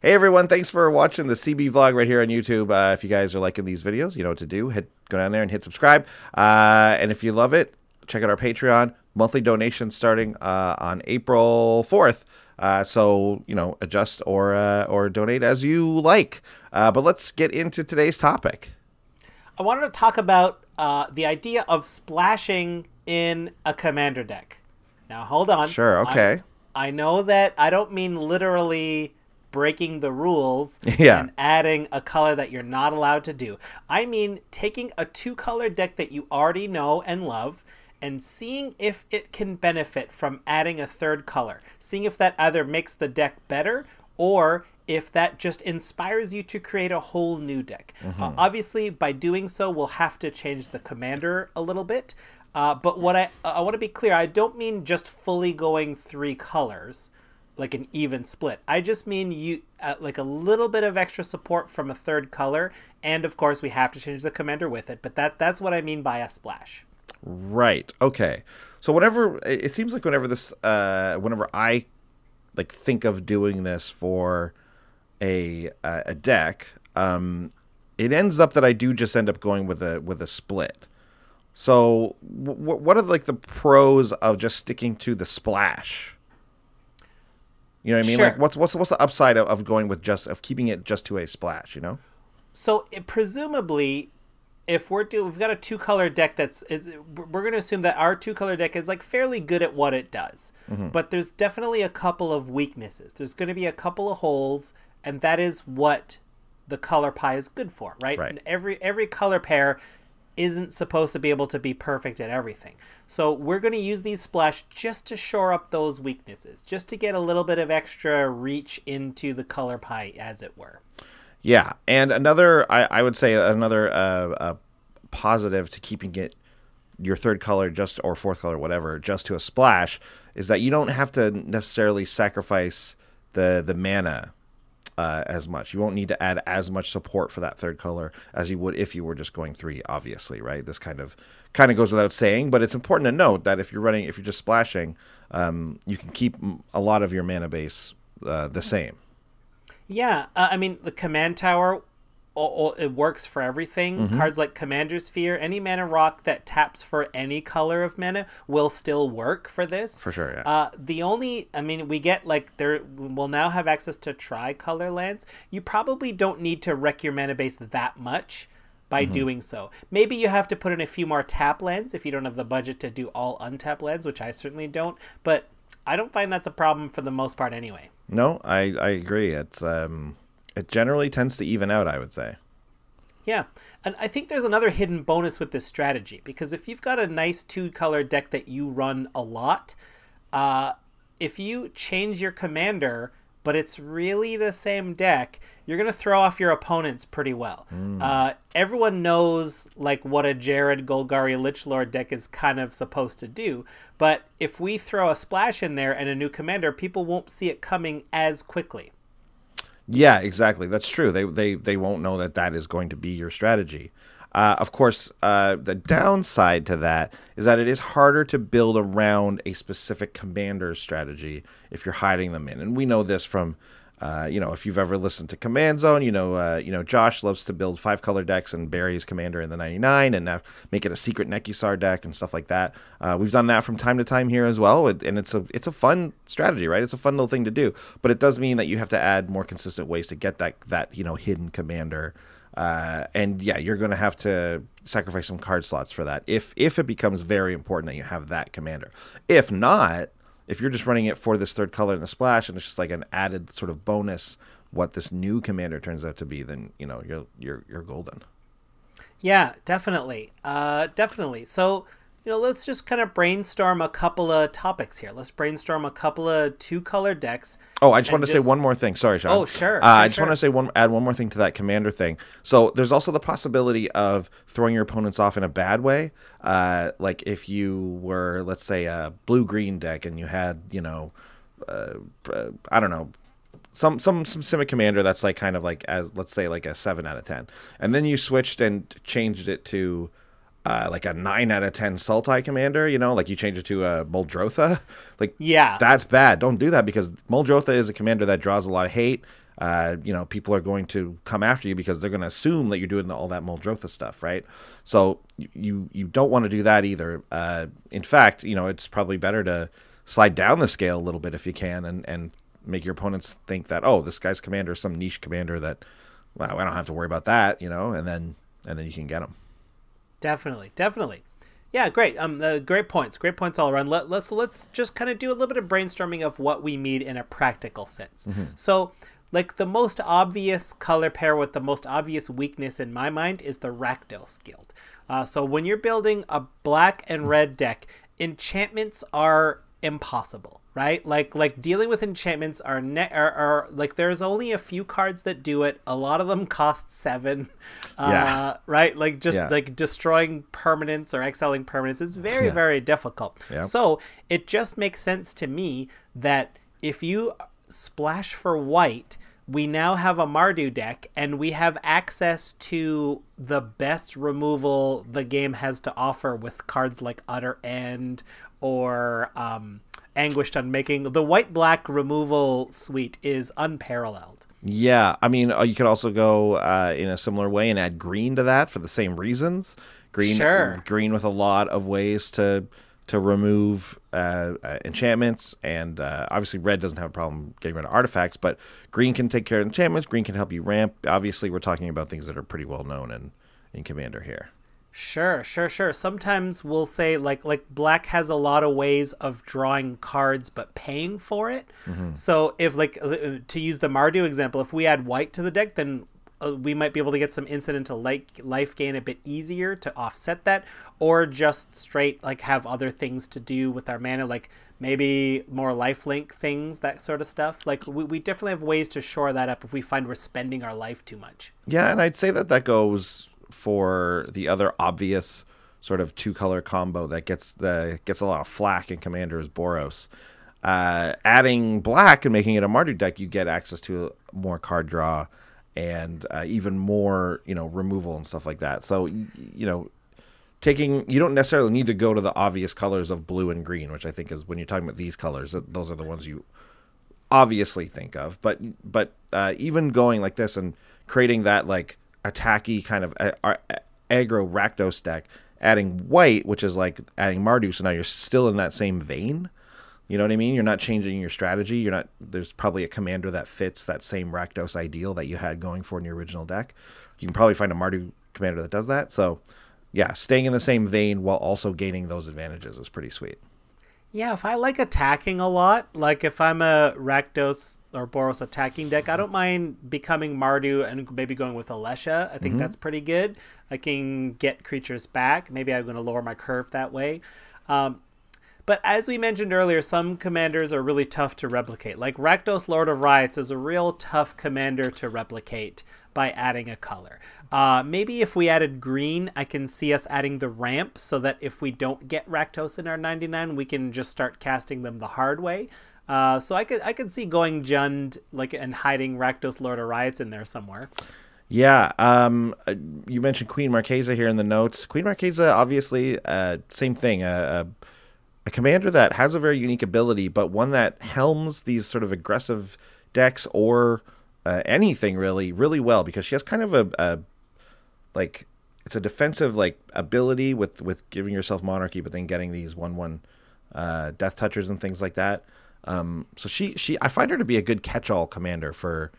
Hey everyone, thanks for watching the CB vlog right here on YouTube. If you guys are liking these videos, you know what to do. Go down there and hit subscribe. And if you love it, check out our Patreon. Monthly donations starting on April 4th. So, you know, adjust or donate as you like. But let's get into today's topic. I wanted to talk about the idea of splashing in a Commander deck. Now, hold on. Sure, okay. I know that I don't mean literally breaking the rules Yeah. and adding a color that you're not allowed to do. I mean taking a two-color deck that you already know and love and seeing if it can benefit from adding a third color. Seeing if that either makes the deck better or if that just inspires you to create a whole new deck. Obviously, by doing so, we'll have to change the commander a little bit. But what I want to be clear, I don't mean just fully going three colors, like an even split. I just mean you like a little bit of extra support from a third color, and of course we have to change the commander with it. But that's what I mean by a splash. Right. Okay. So whenever it seems like whenever I like think of doing this for a deck, it ends up that I do just end up going with a split. So what are like the pros of just sticking to the splash? You know what I mean? Sure. Like what's the upside of going with of keeping it just to a splash, you know? So presumably, if we've got a two-color deck we're going to assume that our two-color deck is like fairly good at what it does. But there's definitely a couple of weaknesses. There's going to be a couple of holes, and that is what the color pie is good for, right? Right. And every color pair isn't supposed to be able to be perfect at everything. So we're going to use these splash just to shore up those weaknesses, just to get a little bit of extra reach into the color pie, as it were. Yeah, and I would say another positive to keeping your third color or fourth color, whatever, just to a splash is that you don't have to necessarily sacrifice the mana as much. You won't need to add as much support for that third color as you would if you were just going three, obviously, right? This kind of goes without saying, but it's important to note that if you're just splashing, you can keep a lot of your mana base the same. Yeah, I mean, the command tower, it works for everything. Cards like Commander Sphere, any mana rock that taps for any color of mana will still work for this. For sure, yeah. We get we'll now have access to tri-color lands. You probably don't need to wreck your mana base that much by doing so. Maybe you have to put in a few more tap lands if you don't have the budget to do all untap lands, which I certainly don't. But I don't find that's a problem for the most part anyway. No, I agree. It's it generally tends to even out, I would say. Yeah, and I think there's another hidden bonus with this strategy, because if you've got a nice two-color deck that you run a lot, if you change your commander, but it's really the same deck, you're going to throw off your opponents pretty well. Everyone knows like what a Jared Golgari Lichlord deck is kind of supposed to do, but if we throw a splash in there and a new commander, people won't see it coming as quickly. Yeah, exactly. That's true. They won't know that is going to be your strategy. Of course, the downside to that is that it is harder to build around a specific commander's strategy if you're hiding them in. And we know this from, if you've ever listened to Command Zone, Josh loves to build 5-color decks and bury his commander in the 99 and make it a secret Nekusar deck and stuff like that. We've done that from time to time here as well, and it's a fun strategy, right? It's a fun little thing to do, but it does mean that you have to add more consistent ways to get that hidden commander. And yeah, you're going to have to sacrifice some card slots for that if it becomes very important that you have that commander. If not, if you're just running it for this third color in the splash and it's just like an added sort of bonus what this new commander turns out to be, then you're golden. Yeah, definitely. Definitely. So, let's just kind of brainstorm a couple of topics here. Let's brainstorm a couple of two-color decks. Oh, I just want to say one more thing. Sorry, Sean. Oh, sure. I just want to add one more thing to that commander thing. So there's also the possibility of throwing your opponents off in a bad way. Like if you were, let's say, a blue-green deck and you had, I don't know, some Simic commander that's like kind of like as let's say like a 7 out of 10, and then you switched and changed it to like a 9 out of 10 Sultai commander, like you change it to a Muldrotha. Like, yeah, that's bad. Don't do that because Muldrotha is a commander that draws a lot of hate. People are going to come after you because they're going to assume that you're doing all that Muldrotha stuff, right? So you don't want to do that either. In fact, it's probably better to slide down the scale a little bit if you can, and make your opponents think that, oh, this guy's commander is some niche commander that, well, I don't have to worry about that, and then you can get them. Definitely. Yeah, great. Great points all around. Let's just kind of do a little bit of brainstorming of what we mean in a practical sense. So, like, the most obvious color pair with the most obvious weakness in my mind is the Rakdos Guild. So when you're building a black and red deck, enchantments are impossible, right? Like dealing with enchantments are like, there's only a few cards that do it. A lot of them cost 7, right? Like like destroying permanents or exiling permanents is very, very difficult. Yeah. So it just makes sense to me that if you splash for white, we now have a Mardu deck, and we have access to the best removal the game has to offer with cards like Utter End or Anguished Unmaking. The white-black removal suite is unparalleled. Yeah, I mean, you could also go in a similar way and add green to that for the same reasons. Green with a lot of ways to remove enchantments, and obviously red doesn't have a problem getting rid of artifacts, but green can take care of enchantments. Green can help you ramp. Obviously, we're talking about things that are pretty well known in Commander here. Sure. Sometimes we'll say like black has a lot of ways of drawing cards but paying for it. So if, like, to use the Mardu example, if we add white to the deck, then we might be able to get some incidental life gain a bit easier to offset that, or just straight like have other things to do with our mana, like maybe more lifelink things, that sort of stuff. Like we definitely have ways to shore that up if we find we're spending our life too much. Yeah, and I'd say that goes for the other obvious sort of 2-color combo that gets a lot of flack in Commander is Boros. Adding black and making it a Mardu deck, you get access to more card draw and even more, removal and stuff like that. So, you don't necessarily need to go to the obvious colors of blue and green, which I think is, when you're talking about these colors, those are the ones you obviously think of. But even going like this and creating that like attacky kind of aggro Rakdos deck, adding white, which is like adding Mardu, so now you're still in that same vein. You know what I mean? You're not changing your strategy. There's probably a commander that fits that same Rakdos ideal that you had going for in your original deck. You can probably find a Mardu commander that does that. So, yeah, staying in the same vein while also gaining those advantages is pretty sweet. Yeah, if I like attacking a lot, like if I'm a Rakdos or Boros attacking deck, I don't mind becoming Mardu and maybe going with Alesha. I think that's pretty good. I can get creatures back. Maybe I'm going to lower my curve that way. But as we mentioned earlier, some commanders are really tough to replicate. Like Rakdos Lord of Riots is a real tough commander to replicate by adding a color. Maybe if we added green, I can see us adding the ramp so that if we don't get Rakdos in our 99, we can just start casting them the hard way. So I could see going Jund and hiding Rakdos Lord of Riots in there somewhere. Yeah, you mentioned Queen Marquesa here in the notes. Queen Marquesa, obviously, same thing. A commander that has a very unique ability, but one that helms these sort of aggressive decks or anything really, really well, because she has kind of it's a defensive ability with giving yourself Monarchy, but then getting these 1/1 Death Touchers and things like that. So I find her to be a good catch-all commander for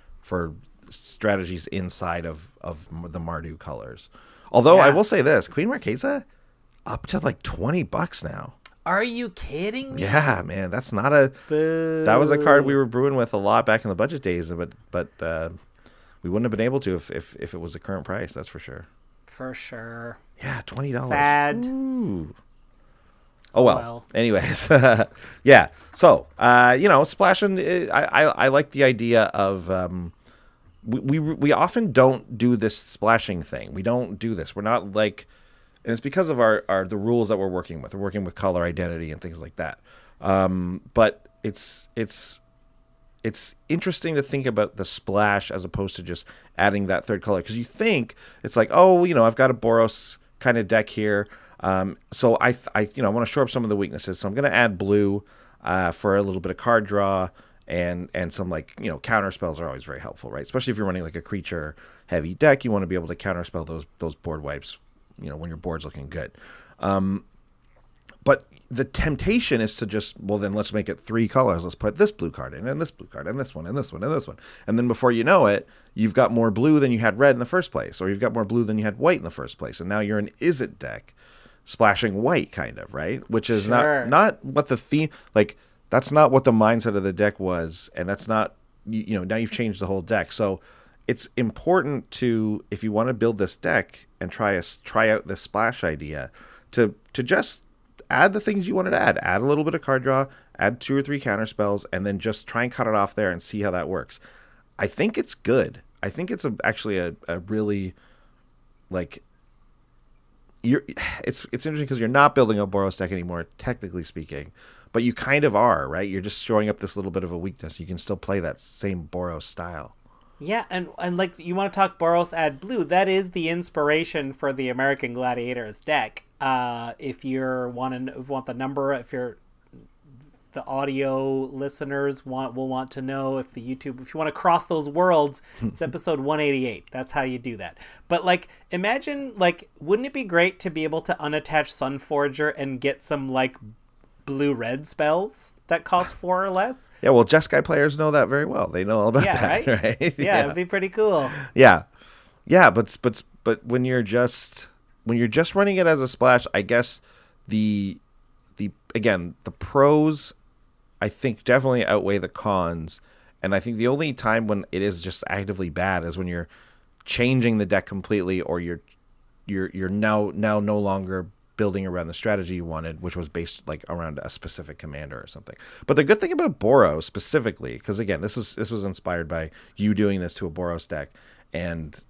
strategies inside of the Mardu colors. Although I will say this, Queen Marquesa up to like $20 now. Are you kidding me? Yeah, man, that's not a. Boo. That was a card we were brewing with a lot back in the budget days, but we wouldn't have been able to if it was the current price. That's for sure. For sure. Yeah, $20. Sad. Ooh. Oh well. Anyways, yeah. So splashing. I like the idea of. We often don't do this splashing thing. We don't do this. We're not like. And it's because of the rules that we're working with. We're working with color identity and things like that. But it's interesting to think about the splash as opposed to just adding that third color. Because you think it's like, I've got a Boros kind of deck here. So I want to shore up some of the weaknesses. So I'm going to add blue for a little bit of card draw and some like, counter spells are always very helpful, right? Especially if you're running like a creature heavy deck, you want to be able to counter spell those board wipes, when your board's looking good. But the temptation is to just, well, then let's make it 3 colors. Let's put this blue card in, and this blue card, and this one, and this one, and this one. And then before you know it, you've got more blue than you had red in the first place, or you've got more blue than you had white in the first place. And now you're an is it deck splashing white, kind of, right? Which is not what the theme, like, that's not what the mindset of the deck was. And that's not, now you've changed the whole deck. So it's important to, if you want to build this deck and try out this splash idea, to just add the things you wanted to add. Add a little bit of card draw, add 2 or 3 counter spells, and then just try and cut it off there and see how that works. I think it's good. I think it's actually a really, like, it's interesting because you're not building a Boros deck anymore, technically speaking, but you kind of are, right? You're just showing up this little bit of a weakness. You can still play that same Boros style. Yeah, and like, you want to talk Boros add blue, that is the inspiration for the American Gladiators deck. If you're want the number, if the audio listeners will want to know, if you want to cross those worlds, it's episode 188. That's how you do that. But like, imagine, like, wouldn't it be great to be able to unattach Sunforger and get some like blue-red spells that cost 4 or less? Yeah, well, Jeskai players know that very well. They know all about that, right? Yeah, it'd be pretty cool. Yeah, but when you're just running it as a splash, I guess the pros, I think, definitely outweigh the cons. And I think the only time when it is just actively bad is when you're changing the deck completely, or you're now no longer building around the strategy you wanted, which was based like around a specific commander or something. But the good thing about Boros specifically, because again, this was inspired by you doing this to a Boros deck, and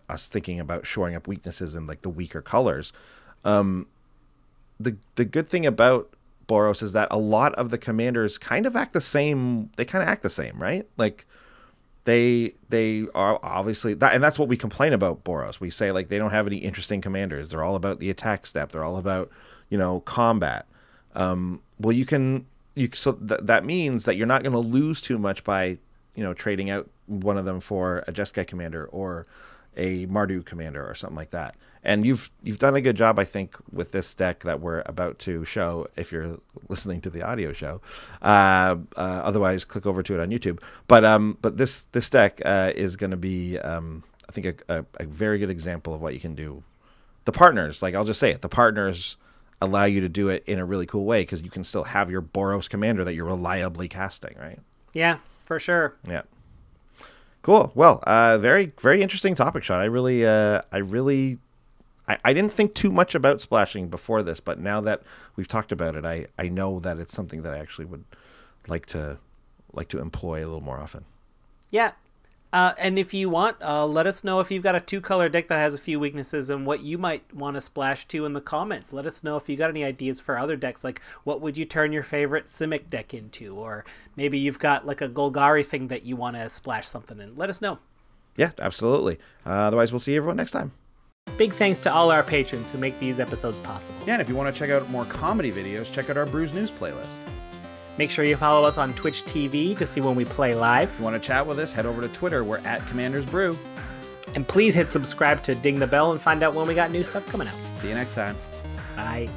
us thinking about shoring up weaknesses in like the weaker colors. The good thing about Boros is that a lot of the commanders kind of act the same. They kind of act the same, right? Like they are obviously that, and that's what we complain about Boros. We say like they don't have any interesting commanders. They're all about the attack step. They're all about combat. Well, that means that you're not going to lose too much by trading out one of them for a Jeskai commander or a Mardu commander or something like that. And you've done a good job, I think, with this deck that we're about to show, if you're listening to the audio show. Otherwise, click over to it on YouTube. But this deck is going to be, I think, a very good example of what you can do. The partners, like I'll just say it, the partners allow you to do it in a really cool way, because you can still have your Boros commander that you're reliably casting, right? Yeah, for sure. Yeah. Cool. Well, very, very interesting topic, Sean. I didn't think too much about splashing before this, but now that we've talked about it, I know that it's something that I actually would like to employ a little more often. Yeah. And if you want, let us know if you've got a 2-color deck that has a few weaknesses and what you might want to splash to in the comments. Let us know if you got any ideas for other decks, like what would you turn your favorite Simic deck into, or maybe you've got like a Golgari thing that you want to splash something in. Let us know. Yeah, absolutely. Otherwise, we'll see everyone next time. Big thanks to all our patrons who make these episodes possible. Yeah, and if you want to check out more comedy videos, check out our Brews News playlist. Make sure you follow us on Twitch TV to see when we play live. If you want to chat with us, head over to Twitter. We're at Commanders Brew. And please hit subscribe to ding the bell and find out when we got new stuff coming out. See you next time. Bye.